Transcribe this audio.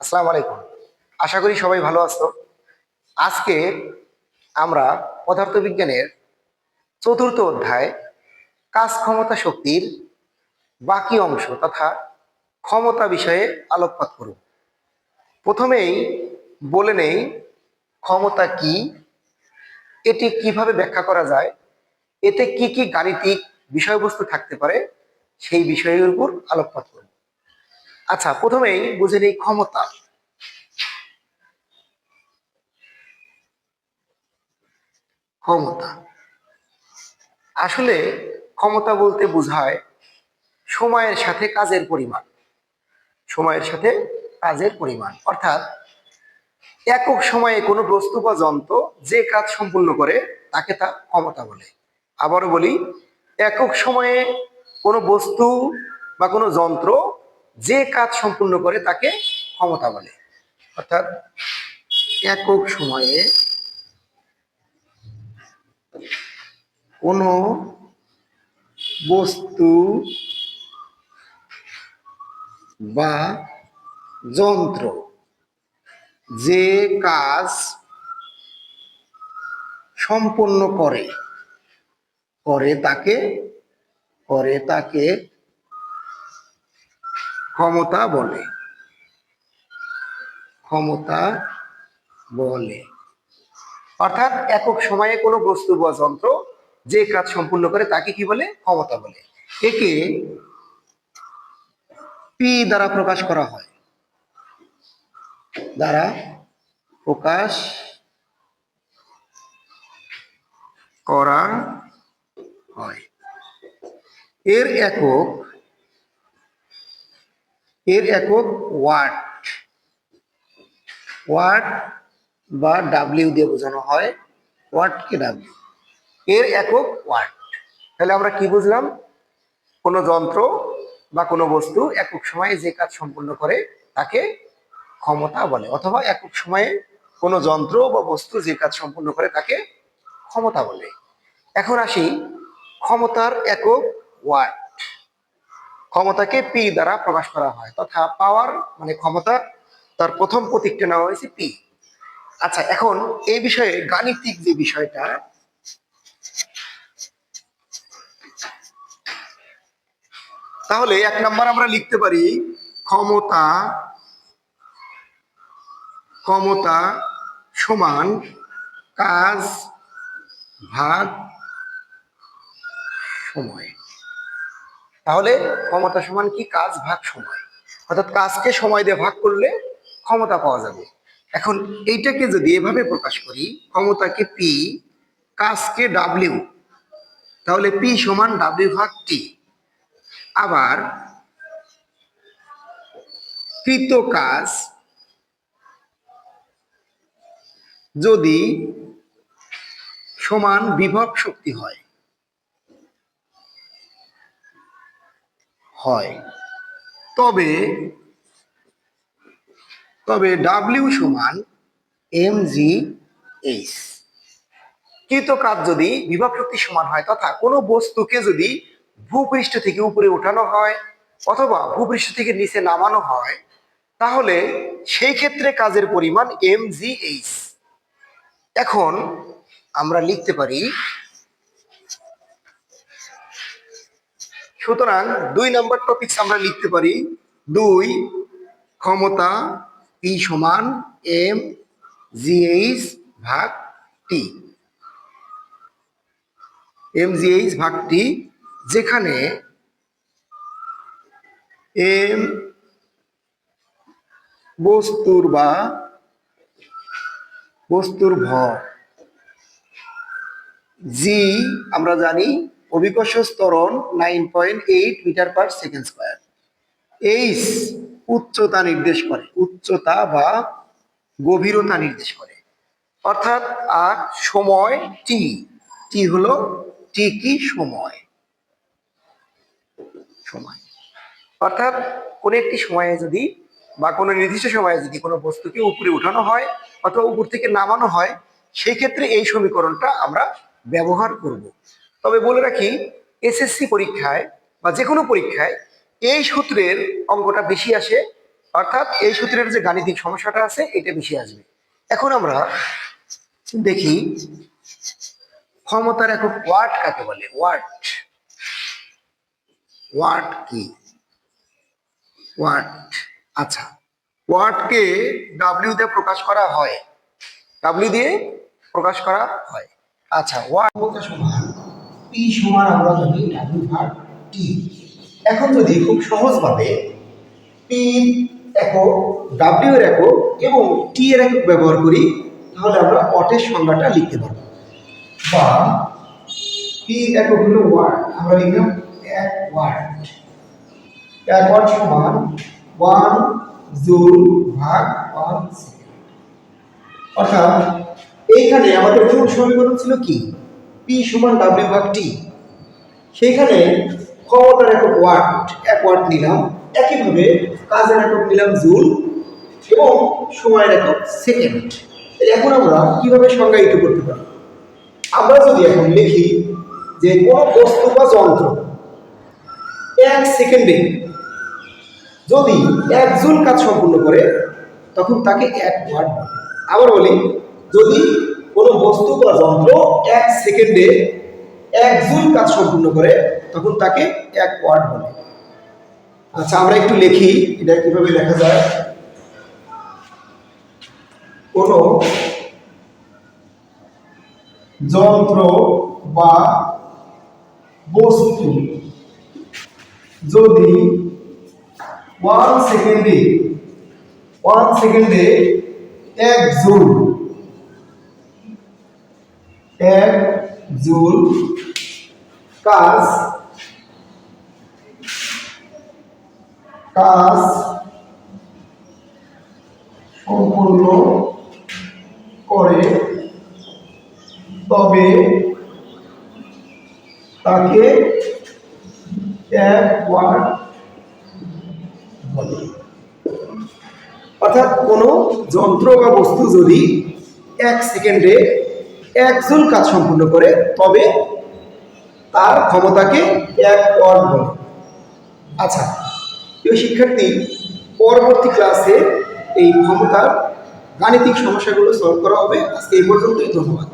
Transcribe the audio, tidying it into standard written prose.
আসসালামু আলাইকুম। আশা করি সবাই ভালো আছো। আজকে আমরা পদার্থবিজ্ঞানের চতুর্থ অধ্যায় কাজ ক্ষমতা শক্তির বাকি অংশ তথা ক্ষমতা বিষয়ে আলোকপাত করব। প্রথমেই বলে নেই ক্ষমতা কি, এটি কিভাবে ব্যাখ্যা করা যায়, এতে কি কি গাণিতিক বিষয়বস্তু থাকতে পারে সেই বিষয়ের উপর আলোকপাত করব। আচ্ছা, প্রথমেই বুঝে নেই ক্ষমতা। ক্ষমতা আসলে ক্ষমতা বলতে বোঝায় সময়ের সাথে কাজের পরিমাণ। সময়ের সাথে কাজের পরিমাণ অর্থাৎ একক সময়ে কোনো বস্তু বা যন্ত্র যে কাজ সম্পূর্ণ করে তাকে তা ক্ষমতা বলে। আবারও বলি, একক সময়ে কোনো বস্তু বা কোনো যন্ত্র যে কাজ সম্পূর্ণ করে তাকে ক্ষমতা বলে। অর্থাৎ একক সময়ে কোনো বস্তু বা যন্ত্র যে কাজ সম্পন্ন করে করে তাকে করে তাকে ক্ষমতা বলে। ক্ষমতা বলে অর্থাৎ একক সময়ে কোনো বস্তু বা যন্ত্র যে কাজ সম্পূর্ণ করে তাকে কি বলে? ক্ষমতা বলে। একে পি দ্বারা প্রকাশ করা হয়। দ্বারা প্রকাশ করা হয়। এর একক ওয়াট। ওয়াট বা ডাব্লিউ দিয়ে বোঝানো হয়। ওয়াটকে ডাব্লিউ, এর একক ওয়াট। তাহলে আমরা কি বুঝলাম? কোনো যন্ত্র বা কোনো বস্তু একক সময়ে যে কাজ সম্পূর্ণ করে তাকে ক্ষমতা বলে, অথবা একক সময়ে কোনো যন্ত্র বা বস্তু যে কাজ সম্পূর্ণ করে তাকে ক্ষমতা বলে। এখন আসি ক্ষমতার একক ওয়াট। ক্ষমতাকে পি দ্বারা প্রকাশ করা হয়, তথা পাওয়ার মানে ক্ষমতা, তার প্রথম প্রতীকটা নেওয়া হয়েছে পি। আচ্ছা, এখন এই বিষয়ে গাণিতিক যে বিষয়টা, তাহলে এক নাম্বার আমরা লিখতে পারি ক্ষমতা ক্ষমতা সমান কাজ ভাগ সময়। তাহলে ক্ষমতা সমান কি? কাজ ভাগ সময়। অর্থাৎ কাজকে সময় দিয়ে ভাগ করলে ক্ষমতা পাওয়া যাবে। এখন এইটাকে যদি এভাবে প্রকাশ করি, ক্ষমতাকে পি, কাজকে ডাব্লিউ, তাহলে পি সমান ডাব্লিউ ভাগ টি। আবার কৃত কাজ যদি সমান বিভব শক্তি হয় হয় তবে তবে ডাব্লিউ সমান এম জি এইচ। কৃত কাজ যদি বিভব শক্তি সমান হয়, তথা কোনো বস্তুকে যদি ভূপৃষ্ঠ থেকে উপরে উঠানো হয় অথবা ভূপৃষ্ঠ থেকে নিচে নামানো হয়, তাহলে সেই ক্ষেত্রে কাজের পরিমাণ এম জি এইচ। এখন আমরা লিখতে পারি, সুতরাং 2 নম্বর টপিক আমরা লিখতে পারি 2, ক্ষমতা পি সমান এম জি এইচ ভাগ টি। এম জি এইচ ভাগ টি, যেখানে এম বস্তুর ভর, জি আমরা জানি অভিকর্ষ ত্বরণ 9.8 metre per second square. H উচ্চতা নির্দেশ করে, উচ্চতা বা গভীরতা নির্দেশ করে। অর্থাৎ আর সময় টি, টি হলো টি কি? সময়। সময় অর্থাৎ কোন একটি সময়ে যদি বা কোনো নির্দিষ্ট সময়ে যদি কোনো বস্তুকে উপরে উঠানো হয় অথবা উপর থেকে নামানো হয়, সেই ক্ষেত্রে এই সমীকরণটা আমরা ব্যবহার করব। তবে বলে রাখি, এসএসসি পরীক্ষায় বা যে কোনো পরীক্ষায় এই সূত্রের অঙ্কটা বেশি আসে অর্থাৎ এই সূত্রের যে গাণিতিক সমস্যাটা আছে এটা বেশি আসবে। এখন আমরা দেখি ক্ষমতার একক ওয়াট কাকে বলে। ওয়াট, ওয়াট কি? ওয়াট, আচ্ছা, ওয়াটকে ডাব্লিউ দিয়ে প্রকাশ করা হয়, ডাব্লিউ দিয়ে প্রকাশ করা হয়। আচ্ছা, ওয়াট ক্ষমতা সমান পি সমান আমরা জানি ডাব্লিউ ভাগ টি। এখন যদি খুব সহজভাবে পি একক, ডাব্লিউ এর একক এবং টি এর একক ব্যবহার করি, তাহলে আমরা ওয়াটের সংজ্ঞাটা লিখতে পারবো। বা পি একক হলো ওয়াট, আমরা লিখলাম 1 ওয়াট। 1 ওয়াট সমান 1 জুল ভাগ 1 সেকেন্ড। অর্থাৎ এইখানে আমাদের মূল সমীকরণ ছিল কি? পি সমান ডাব্লিউ ভাগ টি। সেইখানে ক্ষমতার একক ওয়াট, 1 ওয়াট নিলাম, একইভাবে কাজের একক নিলাম জুল এবং সময়ের একক সেকেন্ড। এখন আমরা কিভাবে সংজ্ঞায়িত করতে পারি? আমরা যদি এখন লিখি যে কোনো বস্তু বা যন্ত্র 1 সেকেন্ডে যদি 1 জুল কাজ সম্পূর্ণ করে তখন তাকে 1 ওয়াট বলে। আবার বলি, যদি কোনো বস্তু বা যন্ত্র 1 সেকেন্ডে 1 জুল কাজ সম্পূর্ণ করে তখন তাকে 1 ওয়াট বলে। আচ্ছা, আমরা একটু লিখি এটা কিভাবে লেখা যায়। কোনো যন্ত্র বা বস্তু যদি 1 সেকেন্ডে 1 জুল 1 জুল কাজ সম্পূর্ণ করে তবে তাকে 1 ওয়াট বলে। অর্থাৎ কোনো যন্ত্র বা বস্তু যদি 1 সেকেন্ডে 1 জুল কাজ সম্পূর্ণ করে তবে তার ক্ষমতাকে 1 ওয়াট বলে। আচ্ছা, প্রিয় শিক্ষার্থী, পরবর্তী ক্লাসে এই ক্ষমতার গাণিতিক সমস্যাগুলো সলভ করা হবে। আজকে এই পর্যন্তই, ধন্যবাদ।